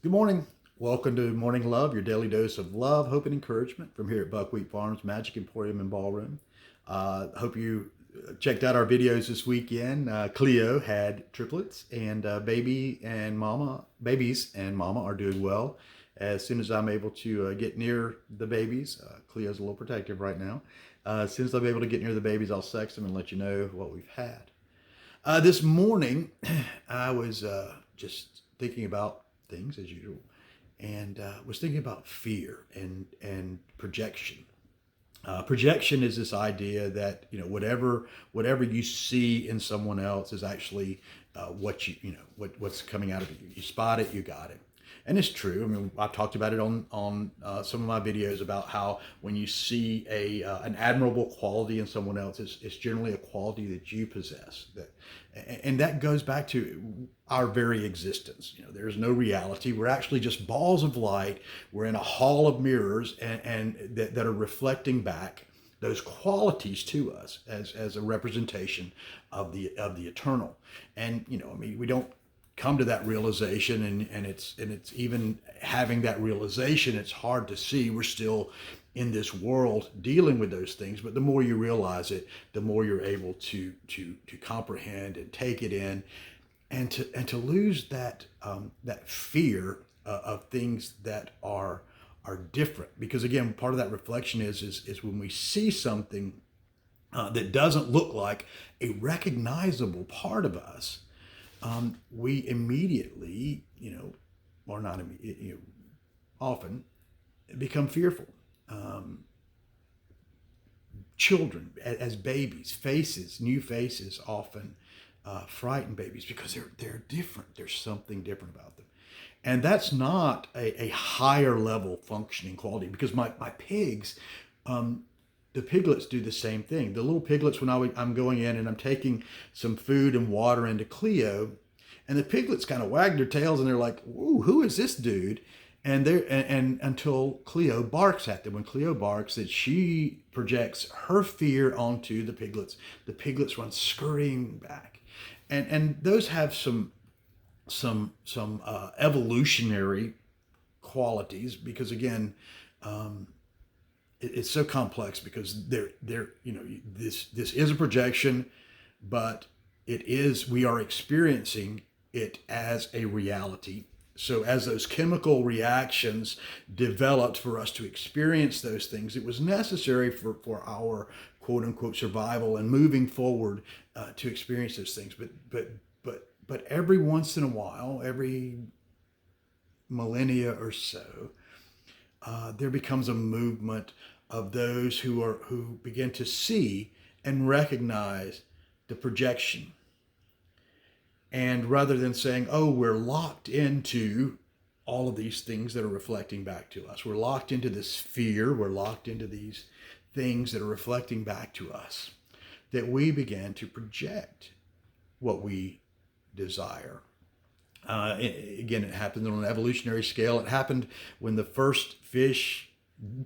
Good morning. Welcome to Morning Love, your daily dose of love, hope, and encouragement from here at Buckwheat Farms Magic Emporium and Ballroom. Hope you checked out our videos this weekend. Cleo had triplets, and babies and mama are doing well. As soon as I'm able to get near the babies, Cleo's a little protective right now. As soon as I'm able to get near the babies, I'll sext them and let you know what we've had. This morning, I was just thinking about things as usual, and was thinking about fear and projection. Projection is this idea that whatever you see in someone else is actually what what's coming out of you. You spot it, you got it. And it's true. I mean, I've talked about it on some of my videos about how when you see an admirable quality in someone else, it's generally a quality that you possess. And that goes back to our very existence. There's no reality. We're actually just balls of light. We're in a hall of mirrors, and that are reflecting back those qualities to us as a representation of the eternal. And I mean, we don't come to that realization, and it's even having that realization, it's hard to see. We're still in this world dealing with those things, but the more you realize it, the more you're able to comprehend and take it in, and to lose that fear of things that are different. Because again, part of that reflection is when we see something that doesn't look like a recognizable part of us, we immediately, or not immediately, often become fearful. Um, Children, as babies, new faces often frighten babies because they're different. There's something different about them, and that's not a higher level functioning quality. Because my pigs, the piglets do the same thing. The little piglets, when I'm going in and I'm taking some food and water into Cleo, and the piglets kind of wag their tails and they're like, "Ooh, who is this dude?" And until Cleo barks at them. When Cleo barks, that she projects her fear onto the piglets run scurrying back, and those have some evolutionary qualities. Because again, it's so complex, because this is a projection, but we are experiencing it as a reality. So as those chemical reactions developed for us to experience those things, it was necessary for our quote unquote survival and moving forward, to experience those things. But every once in a while, every millennia or so, there becomes a movement of those who begin to see and recognize the projection. And rather than saying, "Oh, we're locked into all of these things that are reflecting back to us. We're locked into this fear. We're locked into these things that are reflecting back to us," that we began to project what we desire. Again, it happened on an evolutionary scale. It happened when the first fish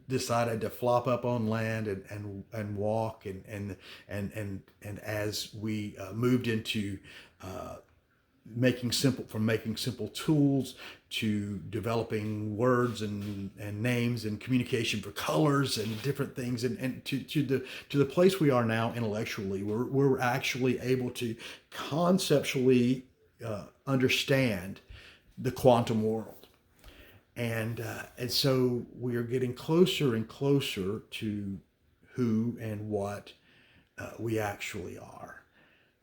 decided to flop up on land and walk, and as we moved into making simple tools to developing words and names and communication for colors and different things, and to the place we are now intellectually, we're actually able to conceptually understand the quantum world. And so we are getting closer and closer to who and what we actually are.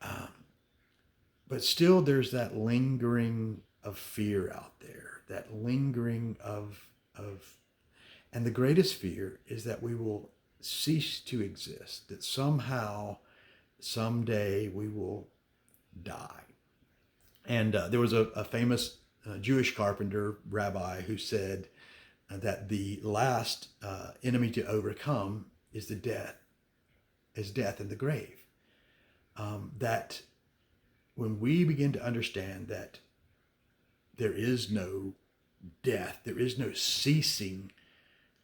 Um, but still, there's that lingering of fear out there, that lingering of, and the greatest fear is that we will cease to exist, that somehow, someday, we will die. And there was a famous Jewish carpenter rabbi who said that the last enemy to overcome is death in the grave. That when we begin to understand that there is no death, there is no ceasing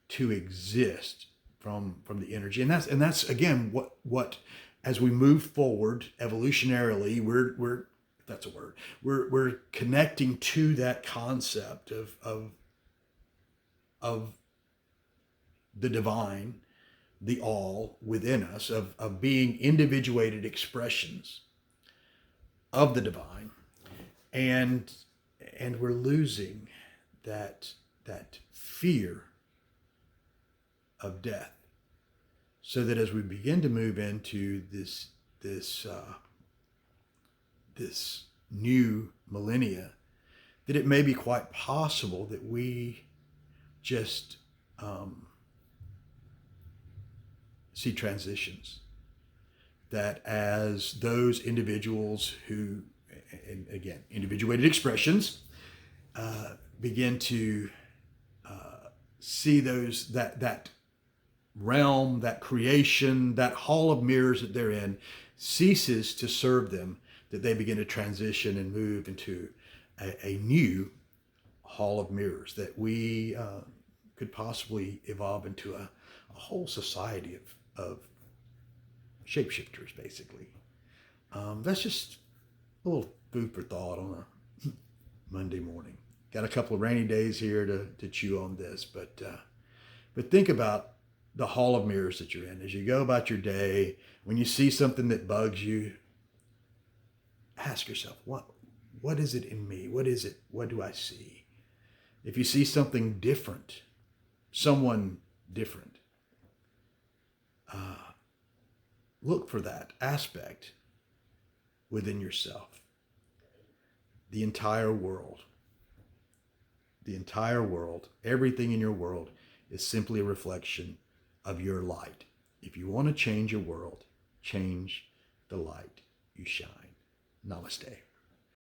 to exist from the energy, and that's again what as we move forward evolutionarily, we're if that's a word. We're connecting to that concept of the divine, the all within us, of being individuated expressions of the divine, and we're losing that fear of death, so that as we begin to move into this new millennia, that it may be quite possible that we just see transitions. That as those individuals who, and again, individuated expressions, begin to see that realm, that creation, that hall of mirrors that they're in, ceases to serve them, that they begin to transition and move into a new hall of mirrors, that we could possibly evolve into a whole society of shapeshifters, basically. That's just a little food for thought on a Monday morning. Got a couple of rainy days here to chew on this, but think about the hall of mirrors that you're in as you go about your day. When you see something that bugs you, ask yourself, what is it in me? What is it? What do I see? If you see something different, someone different, look for that aspect within yourself. The entire world, everything in your world is simply a reflection of your light. If you want to change your world, change the light you shine. Namaste.